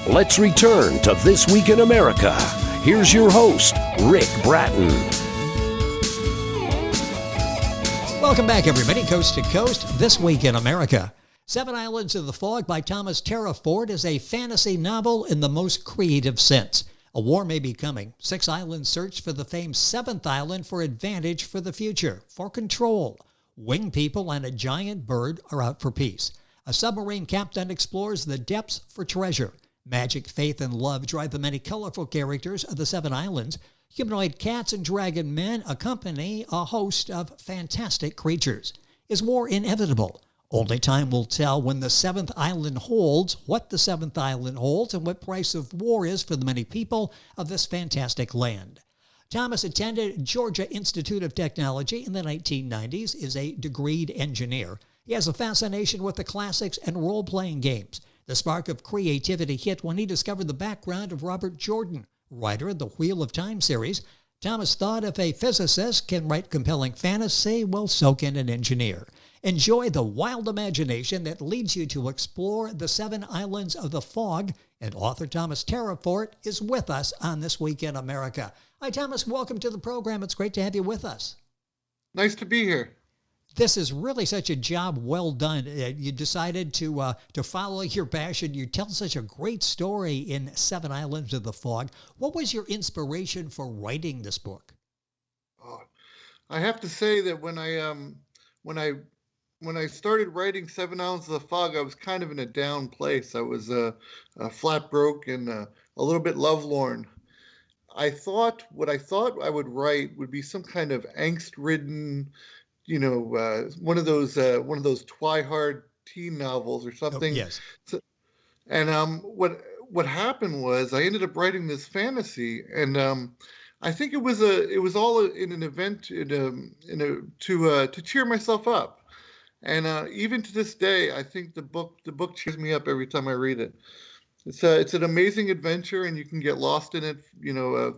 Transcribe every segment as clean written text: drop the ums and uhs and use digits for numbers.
Let's return to This Week in America. Here's your host, Rick Bratton. Welcome back, everybody, coast to coast. This Week in America. Seven Islands of the Fog by Thomas Terraforte is a fantasy novel in the most creative sense. A war may be coming. 6 islands search for the famed 7th island for advantage for the future, for control. Winged people and a giant bird are out for peace. A submarine captain explores the depths for treasure. Magic, faith, and love drive the many colorful characters of the 7 islands. Humanoid cats and dragon men accompany a host of fantastic creatures. Is war inevitable? Only time will tell when the 7th island holds, what the 7th island holds, and what price of war is for the many people of this fantastic land. Thomas attended Georgia Institute of Technology in the 1990s, is a degreed engineer. He has a fascination with the classics and role-playing games. The spark of creativity hit when he discovered the background of Robert Jordan, writer of the Wheel of Time series. Thomas thought if a physicist can write compelling fantasy, well, so can an engineer. Enjoy the wild imagination that leads you to explore the 7 islands of the fog, and author Thomas Terraforte is with us on This Week in America. Hi, Thomas. Welcome to the program. It's great to have you with us. Nice to be here. This is really such a job well done. You decided to follow your passion. You tell such a great story in 7 Islands of the Fog. What was your inspiration for writing this book? Oh, I have to say that when I started writing 7 Islands of the Fog, I was kind of in a down place. I was flat broke and a little bit lovelorn. What I thought I would write would be some kind of angst-ridden, one of those Twihard teen novels or something. Oh, yes. So, and what happened was I ended up writing this fantasy, and I think it was all in an event to cheer myself up. And even to this day, I think the book cheers me up every time I read it. It's an amazing adventure, and you can get lost in it,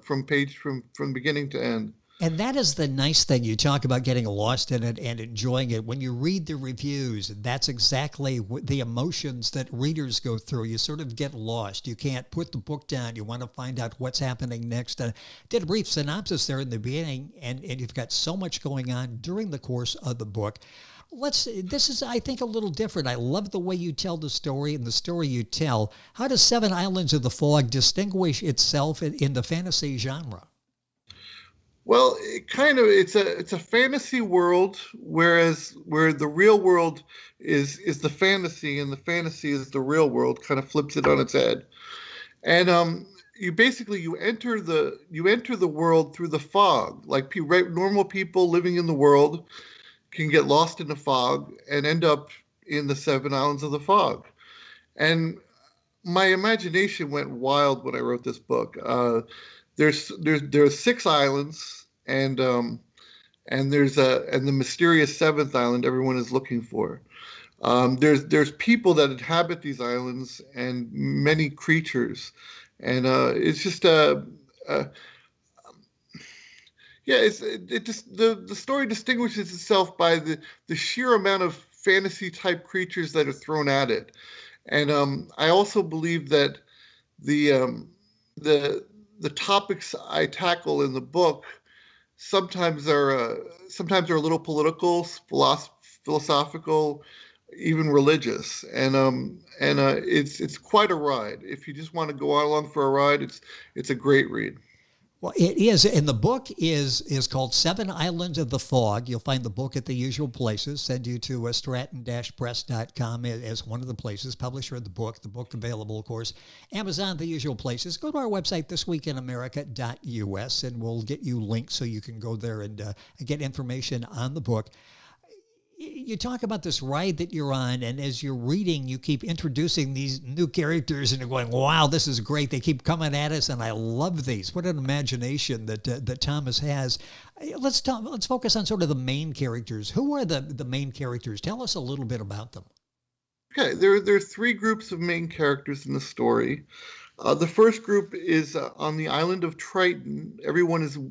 from beginning to end. And that is the nice thing. You talk about getting lost in it and enjoying it. When you read the reviews, that's exactly the emotions that readers go through. You sort of get lost. You can't put the book down. You want to find out what's happening next. I did a brief synopsis there in the beginning, and you've got so much going on during the course of the book. This is, I think, a little different. I love the way you tell the story and the story you tell. How does 7 Islands of the Fog distinguish itself in the fantasy genre? Well, it's a fantasy world, where the real world is the fantasy, and the fantasy is the real world. Kind of flips it on its head, and you enter the world through the fog. Like normal people living in the world can get lost in the fog and end up in the 7 Islands of the Fog. And my imagination went wild when I wrote this book. There's 6 islands, and there's the mysterious 7th island everyone is looking for. There's people that inhabit these islands and many creatures, and it's just the story distinguishes itself by the sheer amount of fantasy type creatures that are thrown at it, and I also believe that the topics I tackle in the book sometimes are a little political, philosophical, even religious, and it's quite a ride. If you just want to go along for a ride, it's a great read. Well, it is, and the book is called 7 Islands of the Fog. You'll find the book at the usual places. Send you to stratton-press.com as one of the places, publisher of the book available, of course. Amazon, the usual places. Go to our website, thisweekinamerica.us, and we'll get you links so you can go there and get information on the book. You talk about this ride that you're on, and as you're reading, you keep introducing these new characters, and you're going, wow, this is great. They keep coming at us, and I love these. What an imagination that Thomas has. Let's focus on sort of the main characters. Who are the main characters? Tell us a little bit about them. Okay, there are 3 groups of main characters in the story. The first group is on the island of Triton.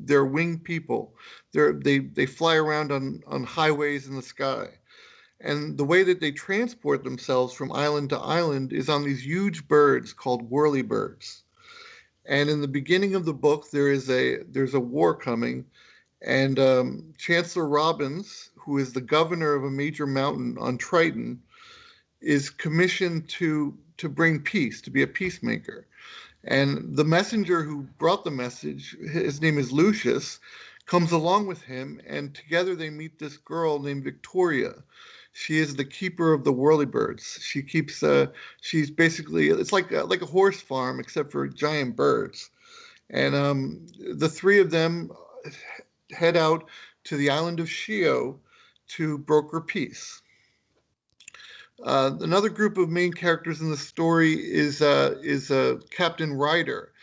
They're winged people. They fly around on highways in the sky. And the way that they transport themselves from island to island is on these huge birds called whirlybirds. And in the beginning of the book, there's a war coming, and Chancellor Robbins, who is the governor of a major mountain on Triton, is commissioned to bring peace, to be a peacemaker. And the messenger who brought the message, his name is Lucius, comes along with him, and together they meet this girl named Victoria. She is the keeper of the whirlybirds. She keeps. She's basically, it's like a horse farm except for giant birds. And the three of them head out to the island of Shio to broker peace. Another group of main characters in the story is Captain Ryder.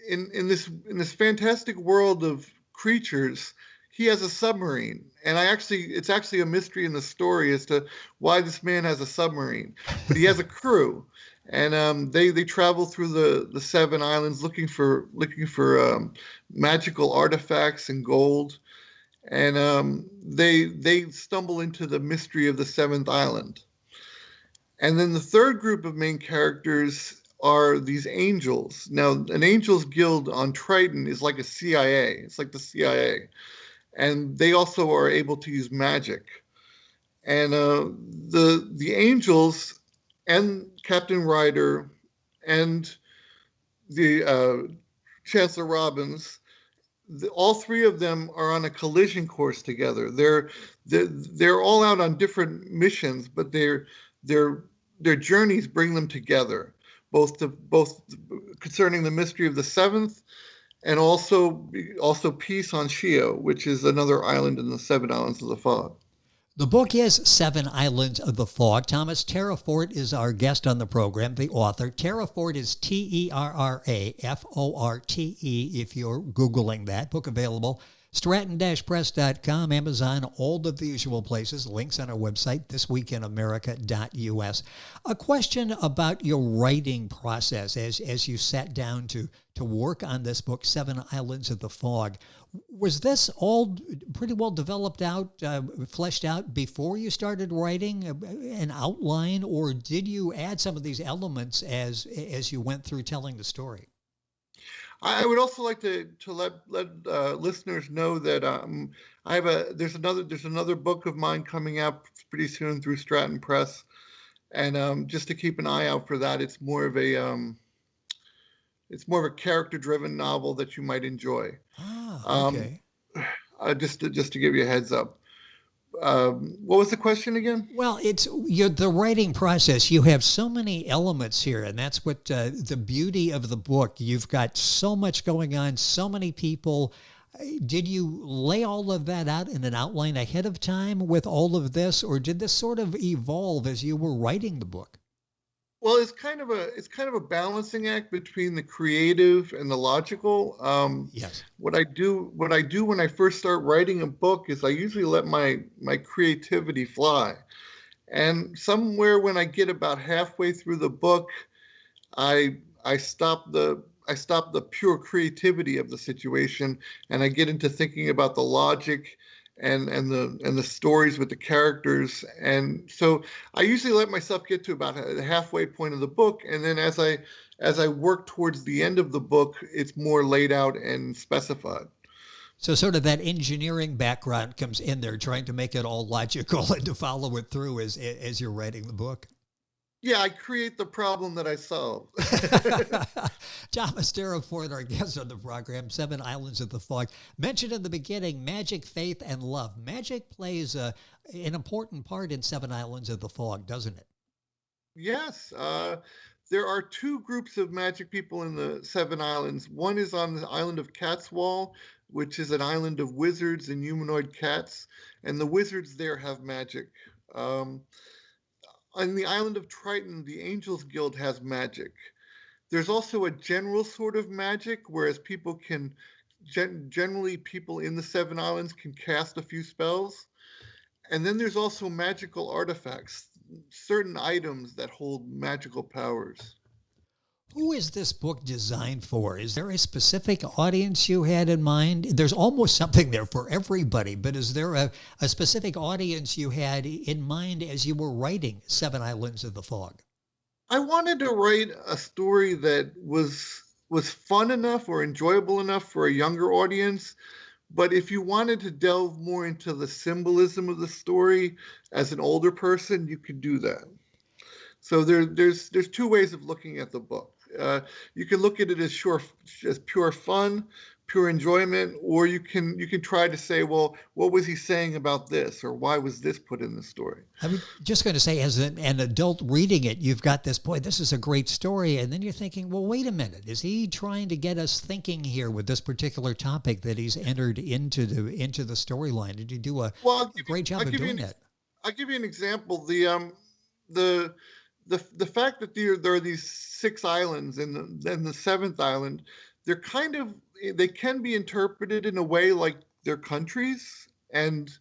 In this fantastic world of creatures, he has a submarine, and it's actually a mystery in the story as to why this man has a submarine. But he has a crew, and they travel through the seven islands looking for magical artifacts and gold, and they stumble into the mystery of the seventh island. And then the third group of main characters are these angels. Now, an angels guild on Triton is like a CIA. It's like the CIA. And they also are able to use magic. And the angels and Captain Ryder and the Chancellor Robbins, all three of them are on a collision course together. They're all out on different missions, but their journeys bring them together, both concerning the mystery of the seventh, and also peace on Shio, which is another island in the Seven Islands of the Fog. The book is Seven Islands of the Fog. Thomas Terraforte is our guest on the program, the author. Terraforte is Terraforte, if you're Googling that. Book available Stratton-Press.com, Amazon, all of the usual places. Links on our website, thisweekinamerica.us. A question about your writing process as you sat down to work on this book, Seven Islands of the Fog. Was this all pretty well developed out, fleshed out before you started writing an outline, or did you add some of these elements as you went through telling the story? I would also like to let listeners know that there's another book of mine coming out pretty soon through Stratton Press, and just to keep an eye out for that. It's more of a character-driven novel that you might enjoy. Okay. Just to give you a heads up. What was the question again? Well, it's the writing process. You have so many elements here, and that's what the beauty of the book. You've got so much going on, so many people. Did you lay all of that out in an outline ahead of time with all of this, or did this sort of evolve as you were writing the book? Well, it's kind of a balancing act between the creative and the logical. Yes. What I do when I first start writing a book is I usually let my creativity fly, and somewhere when I get about halfway through the book, I stop the pure creativity of the situation, and I get into thinking about the logic and the stories with the characters. And so I usually let myself get to about the halfway point of the book, and then as I work towards the end of the book, it's more laid out and specified. So sort of that engineering background comes in there, trying to make it all logical and to follow it through as you're writing the book. Yeah, I create the problem that I solve. Thomas Terraforte, our guest on the program, Seven Islands of the Fog. Mentioned in the beginning, magic, faith, and love. Magic plays an important part in Seven Islands of the Fog, doesn't it? Yes. There are two groups of magic people in the Seven Islands. One is on the island of Catswall, which is an island of wizards and humanoid cats, and the wizards there have magic. On the island of Triton, the Angels Guild has magic. There's also a general sort of magic, whereas people can, generally people in the Seven Islands can cast a few spells. And then there's also magical artifacts, certain items that hold magical powers. Who is this book designed for? Is there a specific audience you had in mind? There's almost something there for everybody, but is there a specific audience you had in mind as you were writing Seven Islands of the Fog? I wanted to write a story that was fun enough or enjoyable enough for a younger audience, but if you wanted to delve more into the symbolism of the story as an older person, you could do that. So there's two ways of looking at the book. You can look at it as pure fun, pure enjoyment, or you can try to say, well, what was he saying about this, or why was this put in the story? I was just going to say, as an adult reading it, you've got this, boy, this is a great story. And then you're thinking, well, wait a minute. Is he trying to get us thinking here with this particular topic that he's entered into the storyline? Did you do a great job of doing that? I'll give you an example. The fact that there are these 6 islands and then the 7th island, they can be interpreted in a way like they're countries, and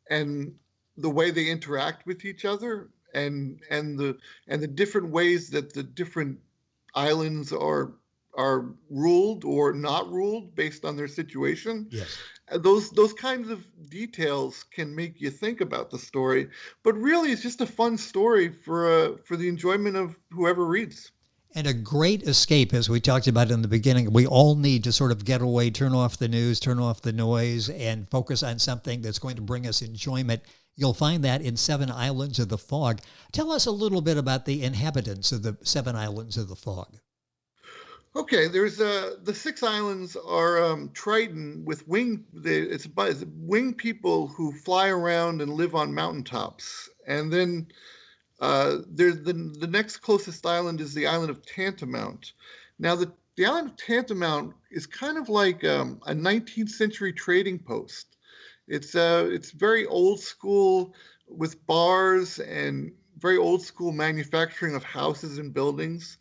the way they interact with each other, and the different ways that the different islands are ruled or not ruled based on their situation. Yes. Those kinds of details can make you think about the story, but really it's just a fun story for the enjoyment of whoever reads. And a great escape, as we talked about in the beginning. We all need to sort of get away, turn off the news, turn off the noise, and focus on something that's going to bring us enjoyment. You'll find that in Seven Islands of the Fog. Tell us a little bit about the inhabitants of the Seven Islands of the Fog. Okay, there's the 6 islands are Triton with it's winged people who fly around and live on mountaintops, and then there's the next closest island is the island of Tantamount. Now the island of Tantamount is kind of like a 19th century trading post. It's very old school with bars and very old school manufacturing of houses and buildings.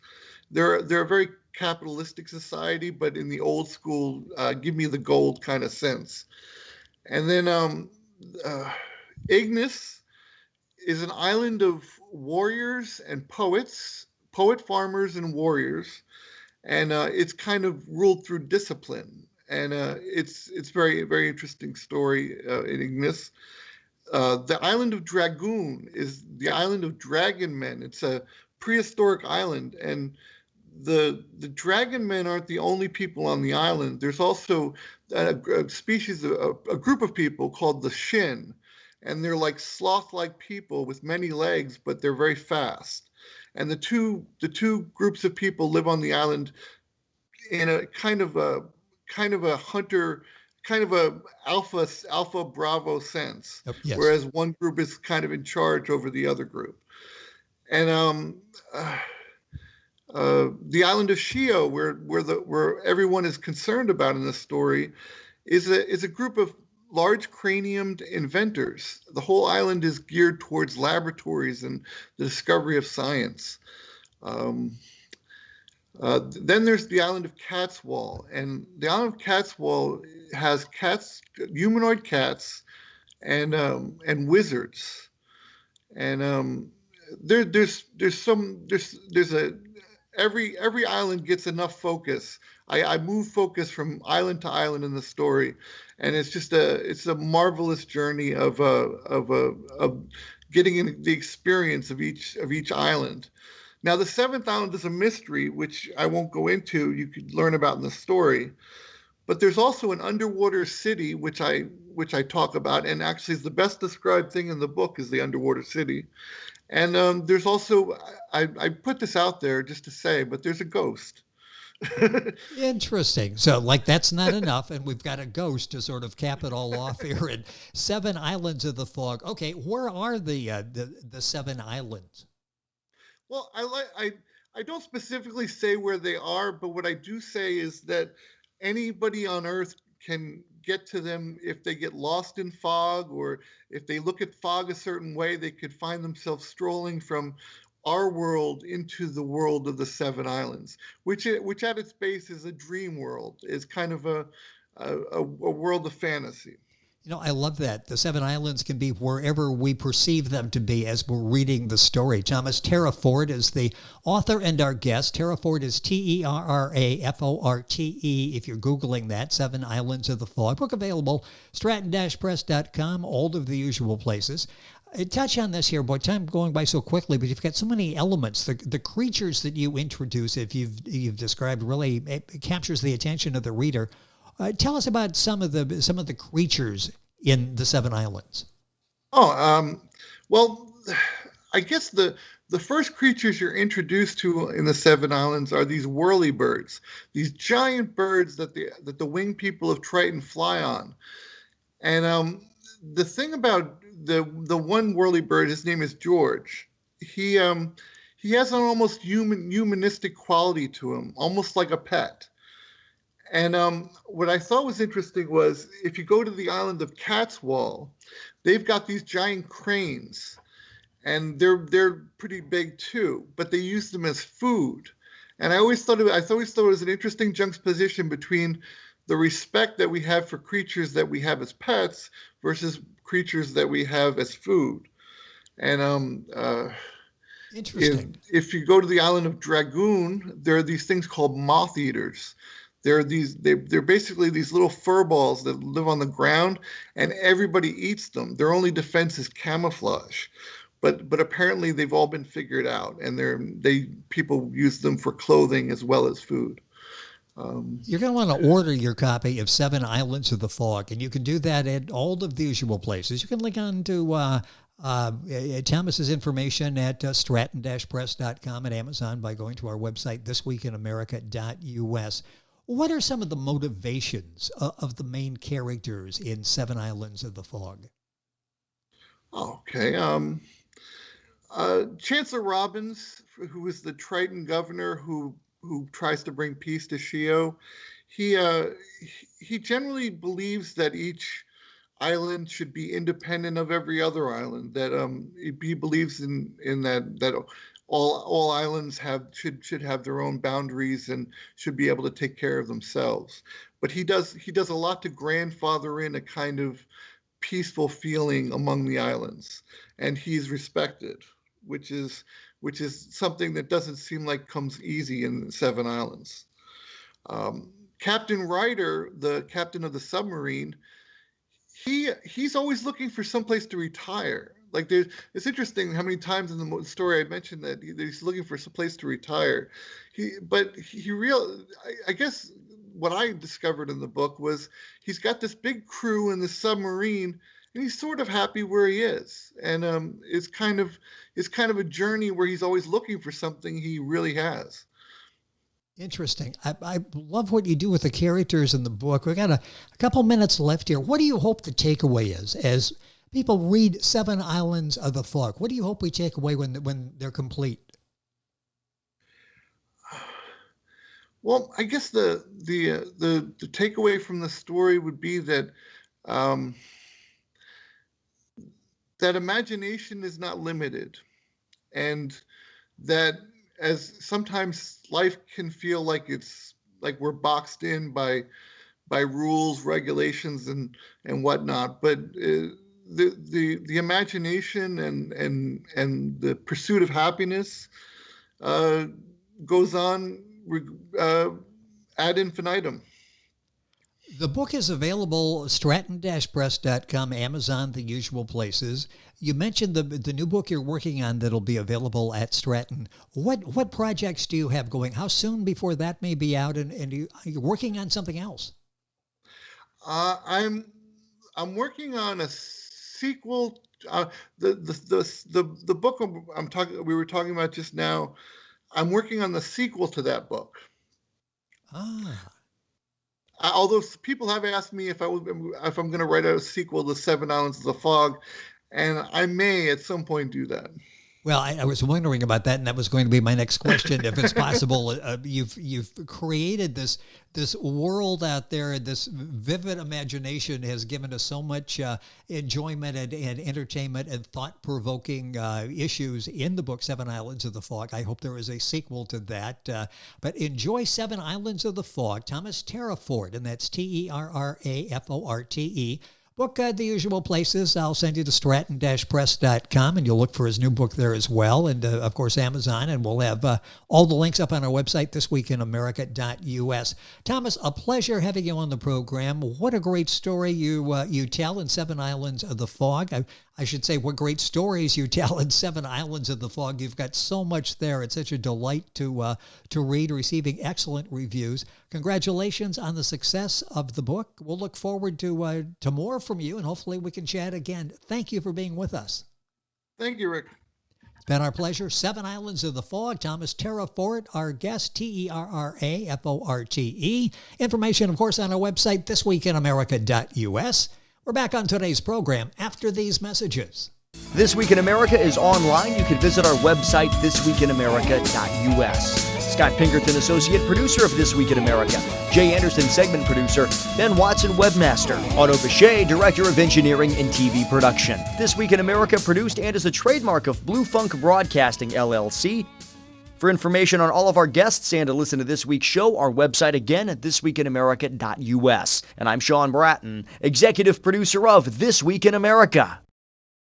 They're a very capitalistic society, but in the old school, give me the gold kind of sense. And then Ignis is an island of warriors and poet farmers and warriors, and it's kind of ruled through discipline. And it's very, very interesting story in Ignis. The island of Dragoon is the island of dragon men. It's a prehistoric island, and the dragon men aren't the only people on the island. There's also a species, a group of people called the Shin, and they're like sloth-like people with many legs, but they're very fast. And the two groups of people live on the island in a kind of a hunter, kind of a alpha bravo sense, Yes. whereas one group is kind of in charge over the other group. And the island of Shio, where everyone is concerned about in this story, is a group of large craniumed inventors. The whole island is geared towards laboratories and the discovery of science. Then there's the island of Catswall, and the island of Catswall has humanoid cats, and wizards, and every island gets enough focus. I move focus from island to island in the story, and it's a marvelous journey of getting in the experience of each island. Now, the 7th island is a mystery, which I won't go into. You could learn about in the story. But there's also an underwater city, which I talk about, and actually is the best described thing in the book is the underwater city. And there's also, I put this out there just to say, but there's a ghost. Interesting. So, that's not enough, and we've got a ghost to sort of cap it all off here in Seven Islands of the Fog. Okay, where are the 7 islands? Well, I don't specifically say where they are, but what I do say is that anybody on Earth can get to them if they get lost in fog, or if they look at fog a certain way, they could find themselves strolling from our world into the world of the 7 islands, which at its base is a dream world, is kind of a world of fantasy. I love that. The Seven Islands can be wherever we perceive them to be as we're reading the story. Thomas Terraforte is the author and our guest. Terraforte is Terraforte. If you're Googling that, Seven Islands of the Fog. Book available, stratton-press.com, all of the usual places. Touch on this here, boy. Time going by so quickly, but you've got so many elements. The creatures that you introduce, if you've described, really it captures the attention of the reader. Tell us about some of the creatures in the Seven Islands. Well, I guess the first creatures you're introduced to in the Seven Islands are these whirlybirds, these giant birds that the winged people of Triton fly on. And the thing about the one whirlybird, his name is George. He has an almost humanistic quality to him, almost like a pet. And what I thought was interesting was if you go to the island of Catswall, they've got these giant cranes, and they're pretty big too, but they use them as food. And I always thought it was an interesting juxtaposition between the respect that we have for creatures that we have as pets versus creatures that we have as food. And interesting. If you go to the island of Dragoon, there are these things called moth eaters. They're basically these little fur balls that live on the ground, and everybody eats them. Their only defense is camouflage, but apparently they've all been figured out, and people use them for clothing as well as food. You're going to want to order your copy of Seven Islands of the Fog, and you can do that at all of the usual places. You can link on to Thomas's information at stratton-press.com and Amazon by going to our website, thisweekinamerica.us. What are some of the motivations of the main characters in Seven Islands of the Fog? Okay. Chancellor Robbins, who is the Triton governor who tries to bring peace to Shio, he generally believes that each island should be independent of every other island. That he believes in that all islands should have their own boundaries and should be able to take care of themselves. But he does a lot to grandfather in a kind of peaceful feeling among the islands, and he's respected, which is something that doesn't seem like comes easy in the Seven Islands. Captain Ryder, the captain of the submarine, he's always looking for someplace to retire. Like it's interesting how many times in the story I mentioned that he's looking for some place to retire. I guess what I discovered in the book was he's got this big crew in the submarine, and he's sort of happy where he is. And it's kind of a journey where he's always looking for something he really has. Interesting. I love what you do with the characters in the book. We've got a couple minutes left here. What do you hope the takeaway is as people read Seven Islands of the Fog? What do you hope we take away when they're complete? Well, I guess the takeaway from the story would be that that imagination is not limited, and that as sometimes life can feel like it's like we're boxed in by rules, regulations, and whatnot, but the imagination and the pursuit of happiness goes on ad infinitum. The book is available stratton-press.com, Amazon, the usual places. You mentioned the new book you're working on that'll be available at Stratton. What projects do you have going? How soon before that may be out? And are you working on something else? I'm working on a sequel. The book we were talking about just now. I'm working on the sequel to that book. Although people have asked me if I'm going to write a sequel to Seven Islands of the Fog, and I may at some point do that. Well, I was wondering about that, and that was going to be my next question. If it's possible, you've created this world out there. This vivid imagination has given us so much enjoyment and entertainment and thought-provoking issues in the book Seven Islands of the Fog. I hope there is a sequel to that. But enjoy Seven Islands of the Fog. Thomas Terraforte, and that's Terraforte. book the usual places. I'll send you to stratton-press.com, and you'll look for his new book there as well. And, of course, Amazon. And we'll have all the links up on our website, thisweekinamerica.us. Thomas, a pleasure having you on the program. What a great story you tell in Seven Islands of the Fog. I should say what great stories you tell in Seven Islands of the Fog. You've got so much there. It's such a delight to read, receiving excellent reviews. Congratulations on the success of the book. We'll look forward to more from you, and hopefully we can chat again. Thank you for being with us. Thank you, Rick. It's been our pleasure. Seven Islands of the Fog, Thomas Terraforte, our guest, Terraforte. Information, of course, on our website, thisweekinamerica.us. We're back on today's program after these messages. This Week in America is online. You can visit our website, thisweekinamerica.us. Scott Pinkerton, Associate Producer of This Week in America. Jay Anderson, Segment Producer. Ben Watson, Webmaster. Otto Bechet, Director of Engineering and TV Production. This Week in America produced and is a trademark of Blue Funk Broadcasting, LLC. For information on all of our guests and to listen to this week's show, our website again at thisweekinamerica.us. And I'm Sean Bratton, Executive Producer of This Week in America.